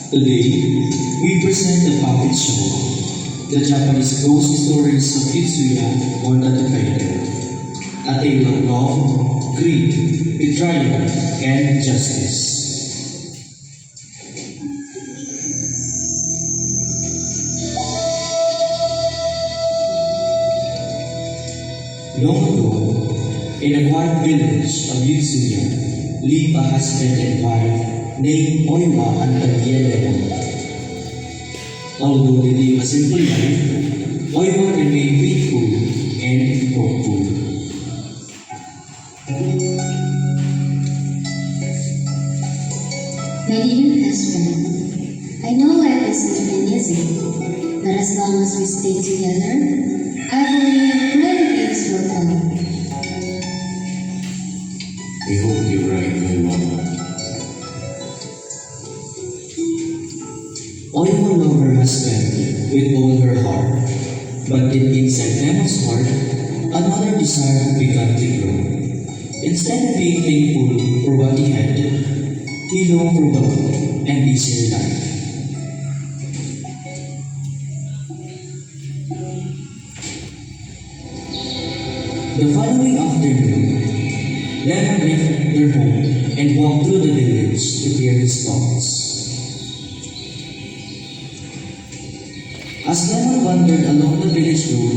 Today, we present the puppet show, the Japanese ghost stories of Yutsuya or the Tokaido, a tale of love, greed, betrayal, and justice. Long ago, in a quiet village of Yutsuya, lived a husband and wife named Oiwa and Tagielewa. Although they live a simple life, Oiwa remained faithful and thoughtful. My dear husband, I know life isn't been easy, but as long as we stay together, I believe great things will come. I hope you're right, Oiwa. Oiwa loved her husband with all her heart, but deep inside Emma's heart, another desire began to grow. Instead of being thankful for what he had, he longed for wealth and easier life. The following afternoon, Lemon left their home and walked through the village to clear his thoughts. As Lemon wandered along the village road,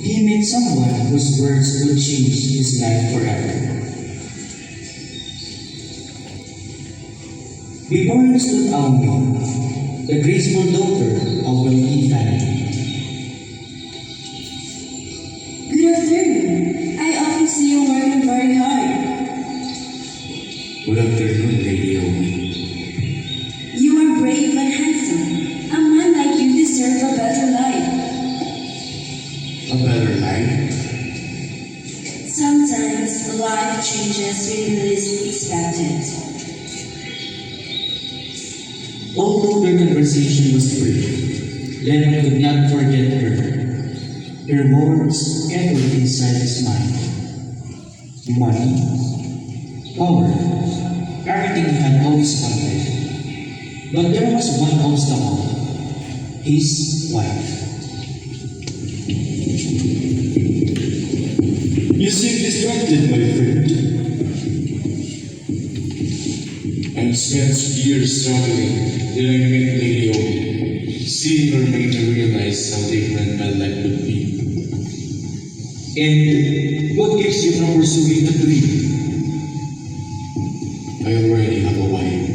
he met someone whose words would change his life forever. Before him stood Aumi, the graceful daughter of wealthy family. Good afternoon. I often see you working very hard. Good afternoon, Lady Omi. You are brave and handsome. A man like you deserves a better life. A better life? Sometimes life changes when you least expect it. Although their conversation was brief, Lemon could not forget her. Her words echoed inside his mind. Money, power, everything he had always wanted. But there was one obstacle, his wife. You seem distracted, my friend. I've spent years struggling. Then I met Lady Omi. Seeing her made me realize how different my life would be. And what keeps you from pursuing the dream? I already have a wife.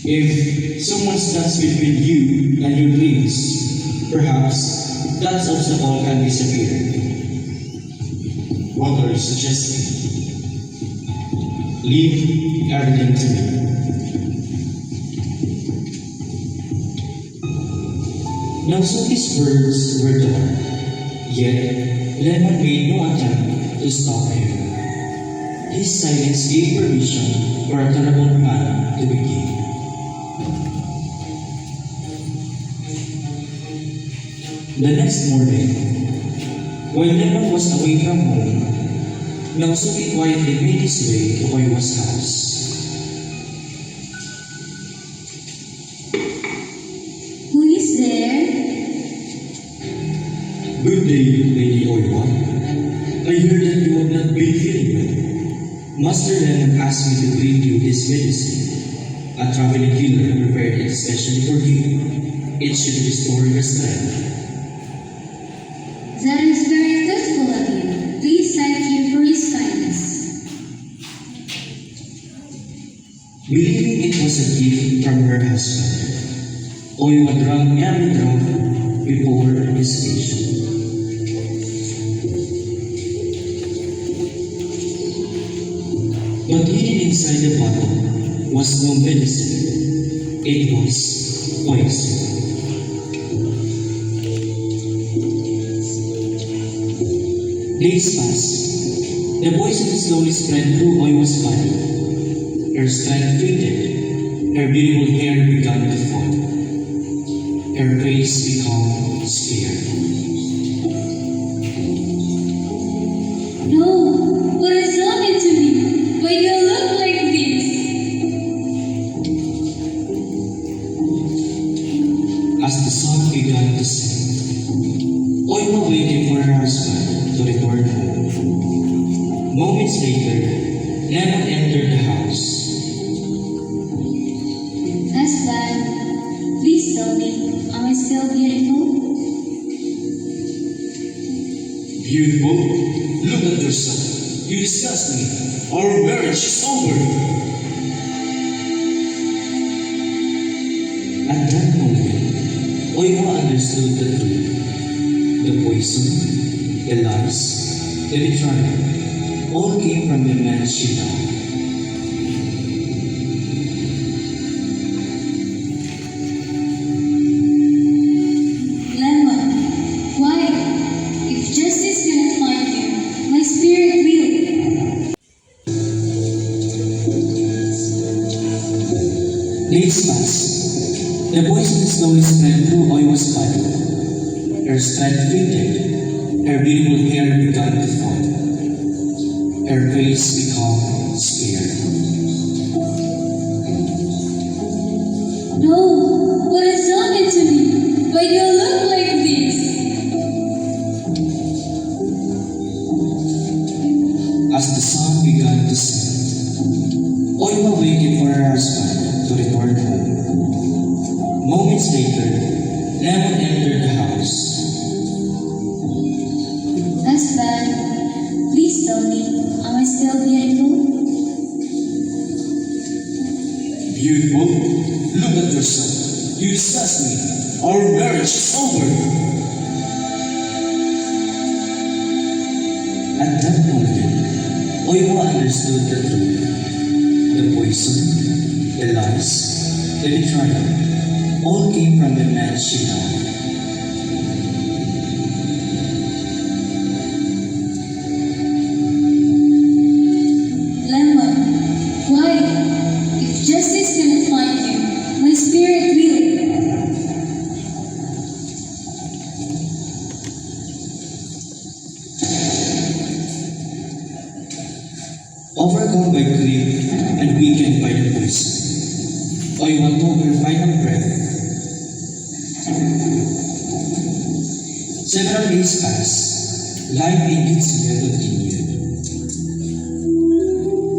If someone stands between you and your dreams, perhaps that obstacle can disappear. What are you suggesting? Leave everything to me. Naosuke's words were dark, yet Lemon made no attempt to stop him. His silence gave permission for a terrible plan to begin. The next morning, while Lemon was away from home, Naosuke quietly made his way to Oiwa's house. Who is there? Good day, Lady Oiwa. I heard that you have not been feeling well. Master Lemon asked me to bring you this medicine. A traveling healer prepared it especially for you. It should restore your strength. That is very thoughtful of you. Please thank you for his kindness. Believing it was a gift from her husband, Oiwa drank every drop before his patient. But hidden inside the bottle was no medicine. It was poison. Days passed. The poison slowly spread through Oiwa's body. Her strength faded. Her beautiful hair began to fall. Her face became scared. No, what has happened to me? Why do I look like this? Moments later, Lemon entered the house. Husband, please tell me, am I still beautiful? Beautiful? Look at yourself. You disgust me. Our marriage is over. At that moment, Oiwa understood the truth. The poison, the lies, the betrayal, all came from the man she loved. Lemon, why? If justice cannot find you, my spirit will. Days passed. The poison slowly spread through Oiwa's body. Her strength faded. Her beautiful hair began to fall. Her face became scared. No, what has happened to me? Why do I look like this? As the sun began to set, Oiwa waited for her husband to return home. Moments later, Lemon entered the house. Husband, please tell me, am I still beautiful? Beautiful? Look at yourself. You disgust me. Our marriage is over. At that moment, Oiwa understood the truth. The poison, the lies, the betrayal, all came from the man she loved. Lemon, why? If justice cannot find you, my spirit will. Overcome by grief and weakened by the poison, Oiwa took her final breath. Several days passed. Life in Yutsuya continued.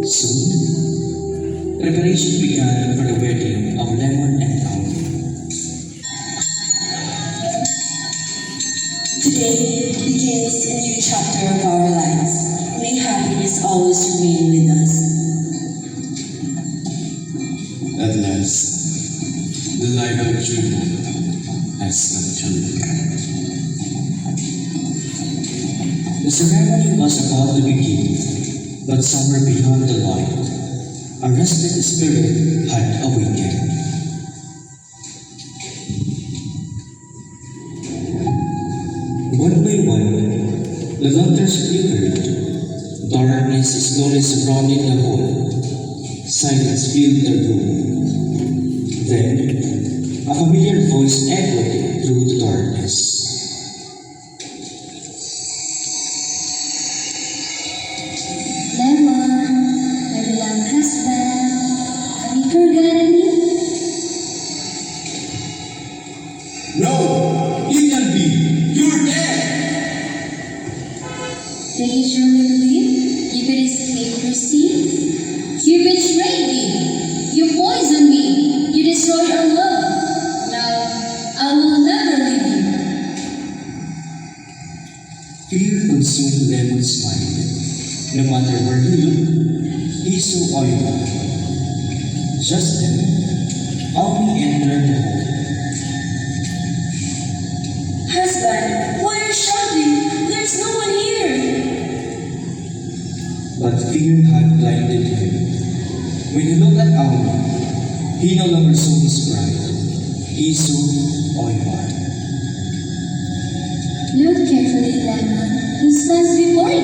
Soon, preparation began for the wedding of Lemon and Tom. Today begins a new chapter of our lives. May happiness always remain with us. At last, the life of dream has come true. The ceremony was about to begin, but somewhere beyond the light, a restless spirit had awakened. One by one, the lanterns flickered. Darkness slowly surrounded the hall. Silence filled the room. Then, a familiar voice echoed through the darkness. Lemon, my beloved husband, have you forgotten me? No! It can be! You're dead! Did you truly believe you could escape your sin? You betrayed me. You poisoned me. You destroyed our love. Now, I will never leave you. Fear consumed Lemon's mind. No matter where he looked, he saw Oiwa. Just then, Aoi entered the hall. Husband, why are you shouting? There's no one here. But fear had blinded him. When he looked at Aoi, he no longer saw his bride. He saw Oiwa. Look carefully, Lemon, who stands before you.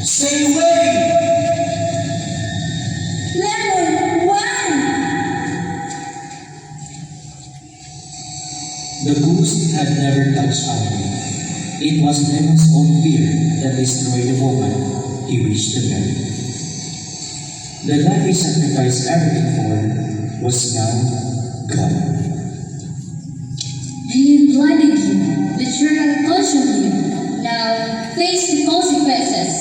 Stay away! Lemon, why? The ghost had never touched Aoi. It was Lemon's own fear that destroyed the woman he wished to marry. The life he sacrificed everything for was now gone. He blinded you, betrayal tortured you. Now, face the consequences.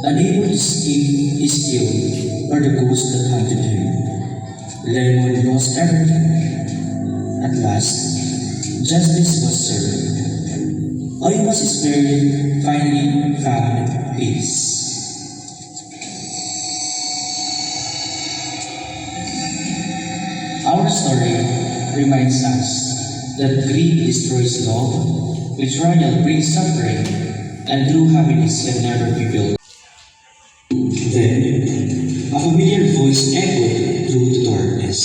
Unable to escape his guilt or the ghost that haunted him, Lemon lost everything. At last, justice was served. All he was spared finally found peace. Our story reminds us that greed destroys love, betrayal brings suffering, and true happiness can never be built. Then, a familiar voice echoed through the darkness.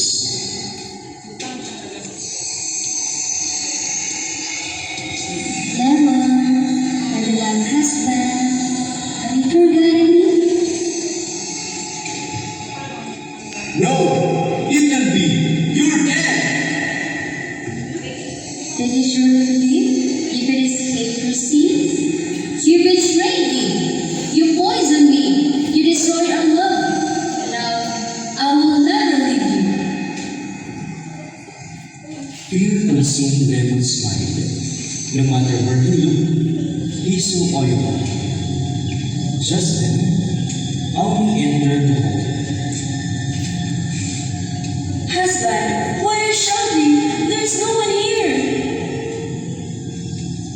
Lemon, my beloved husband, have you forgotten me? No! It can be! You're dead! Did you surely believe you could escape your sin? You betrayed me. You poisoned me. You destroyed our love. Now, I will never leave you. Fear consumed Lemon's mind. No matter where he looked, he saw Oyama. Just then, Aoi entered the hall. Husband, why are you shouting? There's no one here.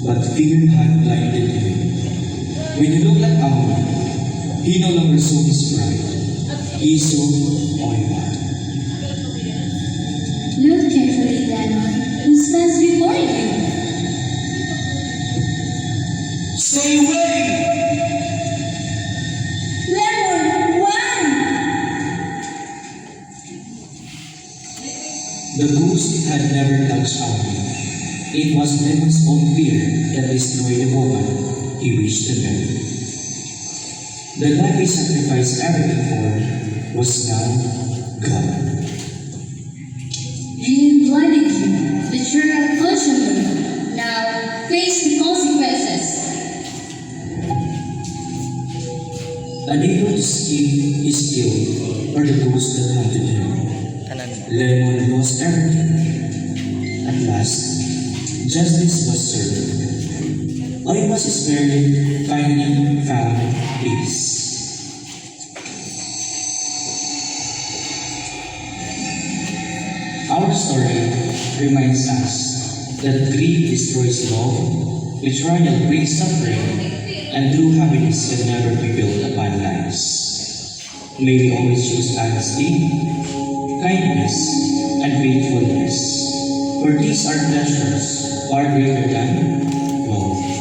But fear had blinded him. When he looked at Aoi, he no longer saw his bride. He saw Oyama. Look carefully, Lemon, who stands before you. Stay away! Lemon, why? The ghost had never touched Aoi. It was Lemon's own fear that destroyed the woman he wished to marry. The life he sacrificed everything for was now gone. Dream blinded you. Betrayal consumed you. Now, face the consequences. Unable to escape his guilt or the ghost that haunted him, Lemon lost everything. At last, justice was served. All he was spared finally found peace. Our story reminds us that greed destroys love, betrayal brings suffering, and true happiness can never be built upon lies. May we always choose honesty, kindness, and faithfulness, for these are treasures far greater than wealth.